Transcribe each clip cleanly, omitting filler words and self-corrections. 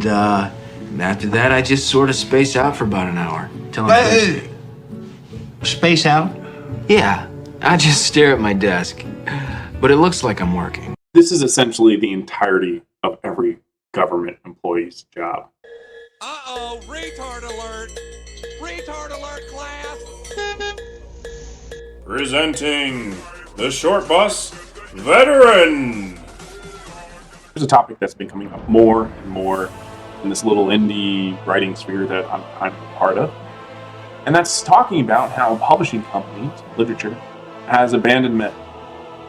And after that, I just sort of space out for about an hour. Till I'm Space out? Yeah, I just stare at my desk. But it looks like I'm working. This is essentially the entirety of every government employee's job. Uh-oh, retard alert! Retard alert, class! Presenting the Short Bus Veteran! There's a topic that's been coming up more and more in this little indie writing sphere that I'm kind of a part of. And that's talking about how publishing companies, literature, has abandoned men.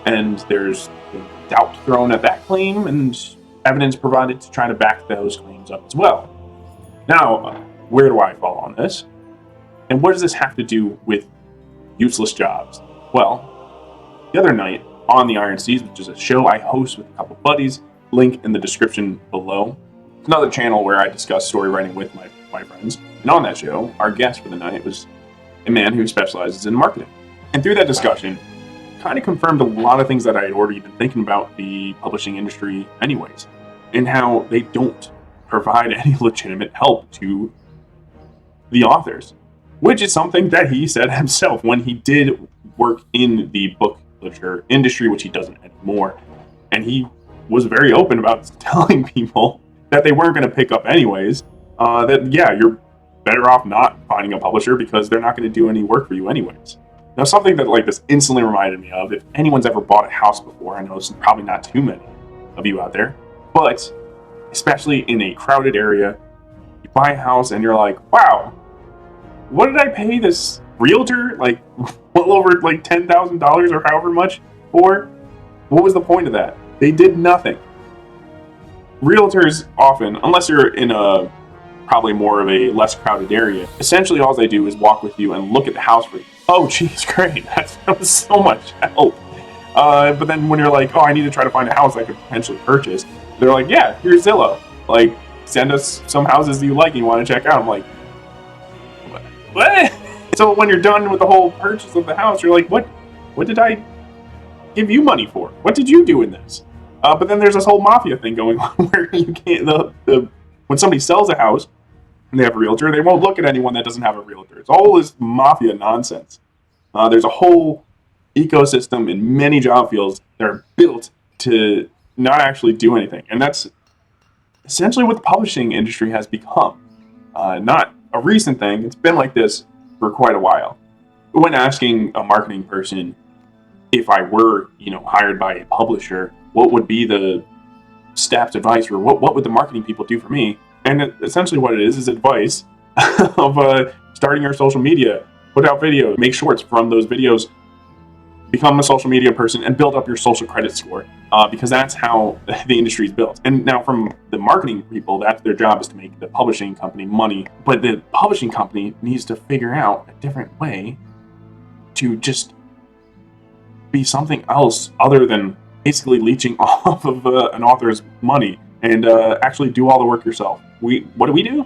And there's doubt thrown at that claim and evidence provided to try to back those claims up as well. Now, where do I fall on this? And what does this have to do with useless jobs? Well, the other night on the Iron Seas, which is a show I host with a couple buddies, link in the description below. It's another channel where I discuss story writing with my friends. And on that show, our guest for the night was a man who specializes in marketing. And through that discussion, kind of confirmed a lot of things that I had already been thinking about the publishing industry anyways, and how they don't provide any legitimate help to the authors, which is something that he said himself when he did work in the book literature industry, which he doesn't anymore. And he was very open about telling people that they weren't going to pick up anyways, that, yeah, you're better off not finding a publisher because they're not going to do any work for you anyways. Now, something that like this instantly reminded me of, if anyone's ever bought a house before, I know this is probably not too many of you out there, but especially in a crowded area, you buy a house and you're like, wow, what did I pay this realtor like well over like $10,000 or however much for? What was the point of that? They did nothing. Realtors often, unless you're in a probably more of a less crowded area, essentially all they do is walk with you and look at the house for you. Oh, geez, great. That was so much help. But then when you're like, oh, I need to try to find a house I could potentially purchase, they're like, yeah, here's Zillow. Like, send us some houses that you like and you want to check out. I'm like, what? So when you're done with the whole purchase of the house, you're like, what did I give you money for? What did you do in this? But then there's this whole mafia thing going on where you can't, when somebody sells a house and they have a realtor, they won't look at anyone that doesn't have a realtor. It's all this mafia nonsense. There's a whole ecosystem in many job fields that are built to not actually do anything. And that's essentially what the publishing industry has become. Not a recent thing. It's been like this for quite a while. When asking a marketing person if I were, hired by a publisher, what would be the staff's advice, or what would the marketing people do for me? And essentially what it is advice of starting your social media, put out videos, make shorts from those videos, become a social media person, and build up your social credit score, because that's how the industry is built. And now from the marketing people, that's their job, is to make the publishing company money. But the publishing company needs to figure out a different way to just be something else other than basically leeching off of an author's money and actually do all the work yourself. What do we do?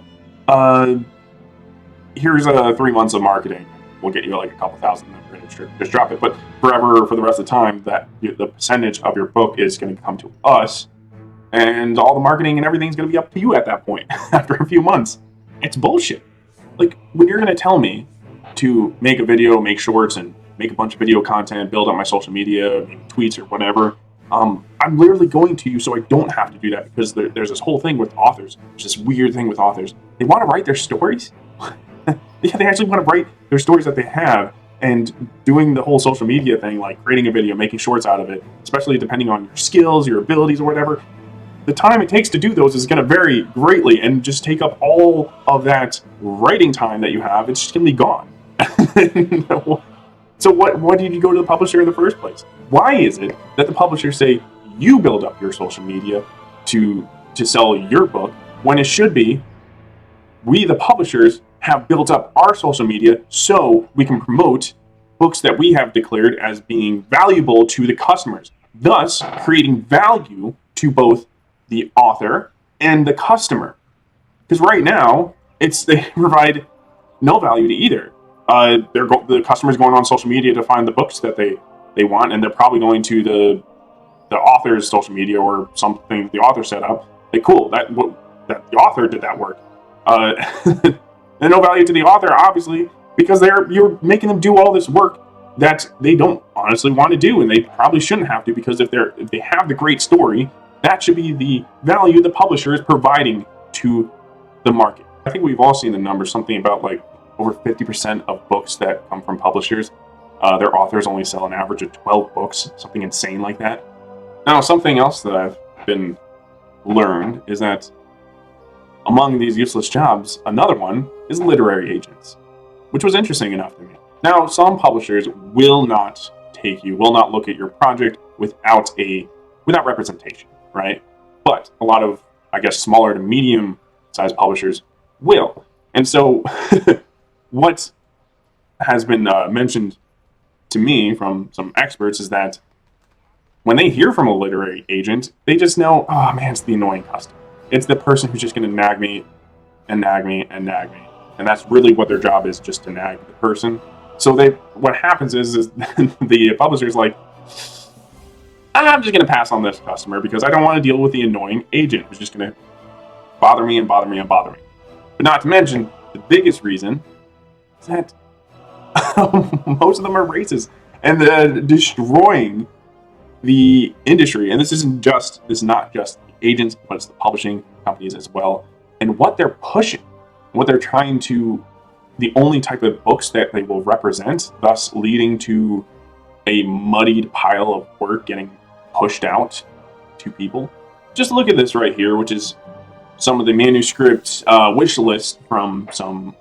Here's 3 months of marketing. We'll get you like a couple thousand, and we're going to just drop it. But forever, for the rest of the time, that the percentage of your book is going to come to us, and all the marketing and everything's going to be up to you at that point after a few months. It's bullshit. Like, when you're going to tell me to make a video, make shorts, and make a bunch of video content, build up my social media, make tweets or whatever, I'm literally going to you so I don't have to do that, because there's this whole thing with authors. There's this weird thing with authors. They want to write their stories. Yeah, they actually want to write their stories that they have, and doing the whole social media thing, like creating a video, making shorts out of it, especially depending on your skills, your abilities, or whatever. The time it takes to do those is going to vary greatly and just take up all of that writing time that you have. It's just going to be gone. So what did you go to the publisher in the first place? Why is it that the publishers say you build up your social media to sell your book, when it should be we, the publishers, have built up our social media so we can promote books that we have declared as being valuable to the customers, thus creating value to both the author and the customer? Because right now, they provide no value to either. The customer's going on social media to find the books that they want, and they're probably going to the author's social media or something the author set up. Like, cool, that the author did that work. And no value to the author, obviously, because you're making them do all this work that they don't honestly want to do, and they probably shouldn't have to, because if they have the great story, that should be the value the publisher is providing to the market. I think we've all seen the numbers, something about like over 50% of books that come from publishers, their authors only sell an average of 12 books, something insane like that. Now, something else that I've been learned is that among these useless jobs, another one is literary agents, which was interesting enough to me. Now, some publishers will not look at your project without representation, right? But a lot of, I guess, smaller to medium-sized publishers will. And so what has been mentioned to me from some experts is that when they hear from a literary agent, they just know, oh man, it's the annoying customer. It's the person who's just going to nag me and nag me and nag me. And that's really what their job is, just to nag the person. So what happens is the publisher's like, I'm just going to pass on this customer because I don't want to deal with the annoying agent who's just going to bother me and bother me and bother me. But not to mention, the biggest reason is that most of them are racist and destroying the industry. And this is not just the agents, but it's the publishing companies as well. And what they're pushing, what they're trying to, the only type of books that they will represent, thus leading to a muddied pile of work getting pushed out to people. Just look at this right here, which is some of the manuscript wish list from some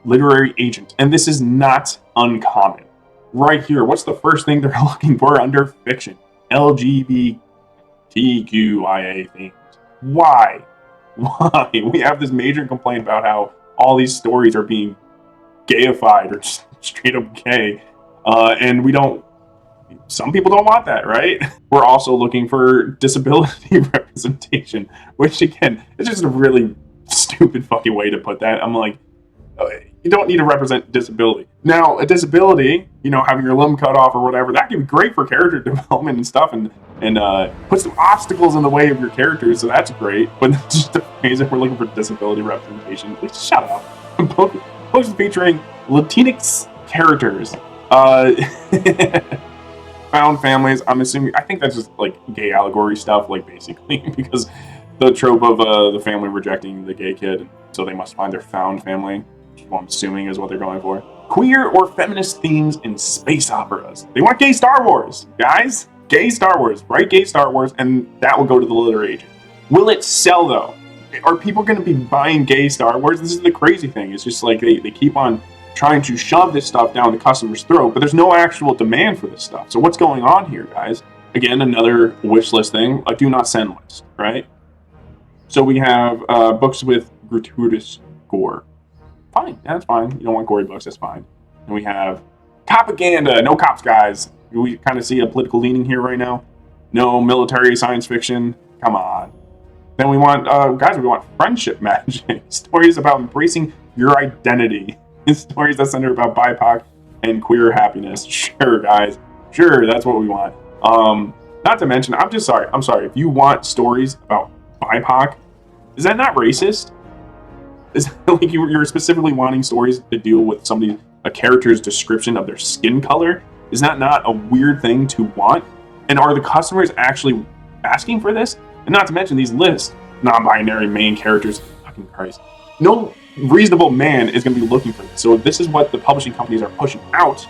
literary agent. And this is not uncommon. Right here, what's the first thing they're looking for under fiction? LGBTQIA themes. Why? We have this major complaint about how all these stories are being gayified or just straight up gay. And some people don't want that, right? We're also looking for disability representation, which again, is just a really stupid fucking way to put that. I'm like, you don't need to represent disability. Now, a disability, having your limb cut off or whatever, that can be great for character development and stuff, and put some obstacles in the way of your characters, so that's great. But just the phrase that we're looking for disability representation, please shut up. Books featuring Latinx characters, found families. I think that's just like gay allegory stuff, like basically, because the trope of the family rejecting the gay kid, so they must find their found family, which I'm assuming is what they're going for. Queer or feminist themes in space operas. They want gay Star Wars, guys. Gay Star Wars. Write gay Star Wars, and that will go to the literary agent. Will it sell, though? Are people going to be buying gay Star Wars? This is the crazy thing. It's just like they keep on trying to shove this stuff down the customer's throat, but there's no actual demand for this stuff. So what's going on here, guys? Again, another wish list thing, a do not send list, right? So we have books with gratuitous gore. Fine, that's fine. You don't want gory books, that's fine. And we have propaganda, no cops, guys. We kind of see a political leaning here right now. No military science fiction, come on. Then we want, we want friendship magic. Stories about embracing your identity. Stories that center about BIPOC and queer happiness. Sure, guys. Sure, that's what we want. Not to mention, I'm sorry. If you want stories about BIPOC, is that not racist? Is that like you're specifically wanting stories to deal with a character's description of their skin color? Is that not a weird thing to want? And are the customers actually asking for this? And not to mention these lists, non-binary main characters. Fucking Christ. No reasonable man is going to be looking for this. So if this is what the publishing companies are pushing out,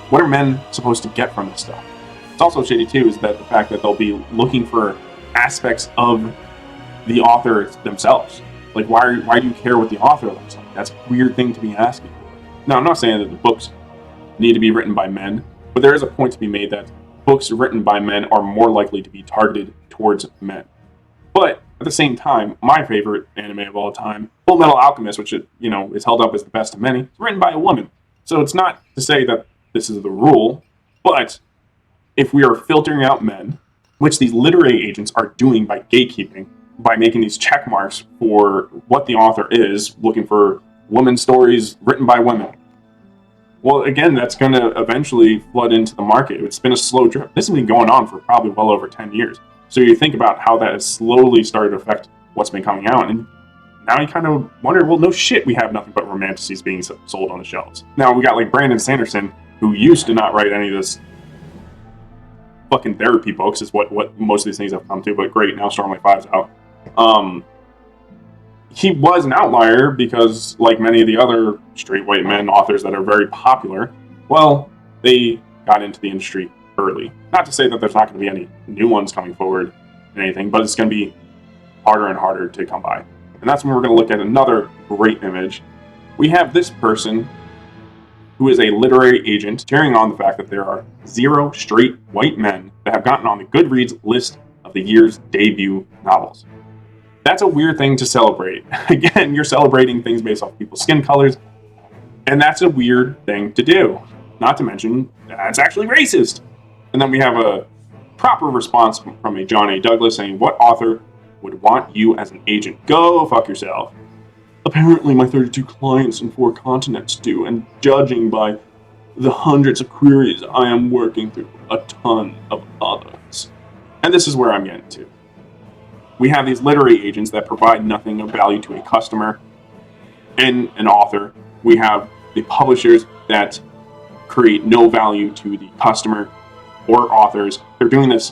what are men supposed to get from this stuff? It's also shady too, is that the fact that they'll be looking for aspects of the author themselves. Like, why do you care what the author looks like? That's a weird thing to be asking. Now, I'm not saying that the books need to be written by men, but there is a point to be made that books written by men are more likely to be targeted towards men. But at the same time, my favorite anime of all time, Full Metal Alchemist, which is held up as the best of many, is written by a woman. So it's not to say that this is the rule, but if we are filtering out men, which these literary agents are doing by gatekeeping, by making these check marks for what the author is, looking for women's stories written by women. Well, again, that's going to eventually flood into the market. It's been a slow drip. This has been going on for probably well over 10 years. So you think about how that has slowly started to affect what's been coming out, and now you kind of wonder, well, no shit, we have nothing but romanticies being sold on the shelves. Now we got like Brandon Sanderson, who used to not write any of this fucking therapy books, is what most of these things have come to, but great, now Stormlight 5's out. He was an outlier because, like many of the other straight white men authors that are very popular, well, they got into the industry early. Not to say that there's not going to be any new ones coming forward and anything, but it's going to be harder and harder to come by. And that's when we're going to look at another great image. We have this person who is a literary agent cheering on the fact that there are 0 straight white men that have gotten on the Goodreads list of the year's debut novels. That's a weird thing to celebrate. Again, you're celebrating things based off people's skin colors, and that's a weird thing to do. Not to mention, that's actually racist. And then we have a proper response from a John A. Douglas saying, what author would want you as an agent? Go fuck yourself. Apparently my 32 clients in 4 continents do, and judging by the hundreds of queries I am working through, a ton of others. And this is where I'm getting to. We have these literary agents that provide nothing of value to a customer and an author. We have the publishers that create no value to the customer or authors. They're doing this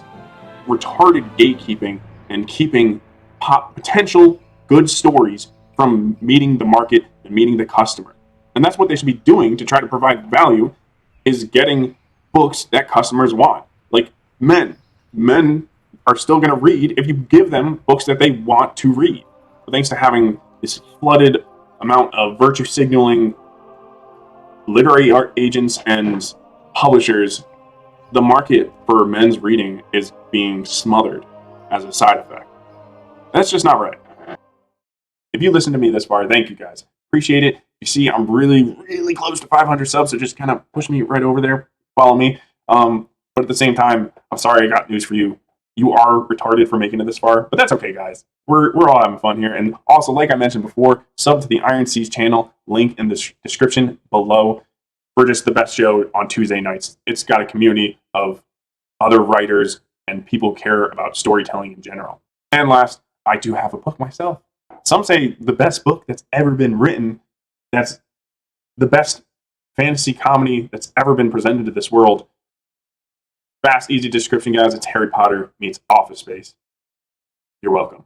retarded gatekeeping and keeping potential good stories from meeting the market and meeting the customer. And that's what they should be doing to try to provide value, is getting books that customers want. Like men are still going to read if you give them books that they want to read. But thanks to having this flooded amount of virtue signaling literary art agents and publishers, the market for men's reading is being smothered as a side effect. That's just not right. If you listened to me this far, thank you guys. Appreciate it. You see, I'm really, really close to 500 subs, so just kind of push me right over there. Follow me. But at the same time, I'm sorry, I got news for you. You are retarded for making it this far, but that's okay, guys. We're all having fun here. And also, like I mentioned before, sub to the Iron Seas channel, link in the description below. We're just the best show on Tuesday nights. It's got a community of other writers, and people care about storytelling in general. And last, I do have a book myself. Some say the best book that's ever been written, that's the best fantasy comedy that's ever been presented to this world. Fast, easy description, guys. It's Harry Potter meets Office Space. You're welcome.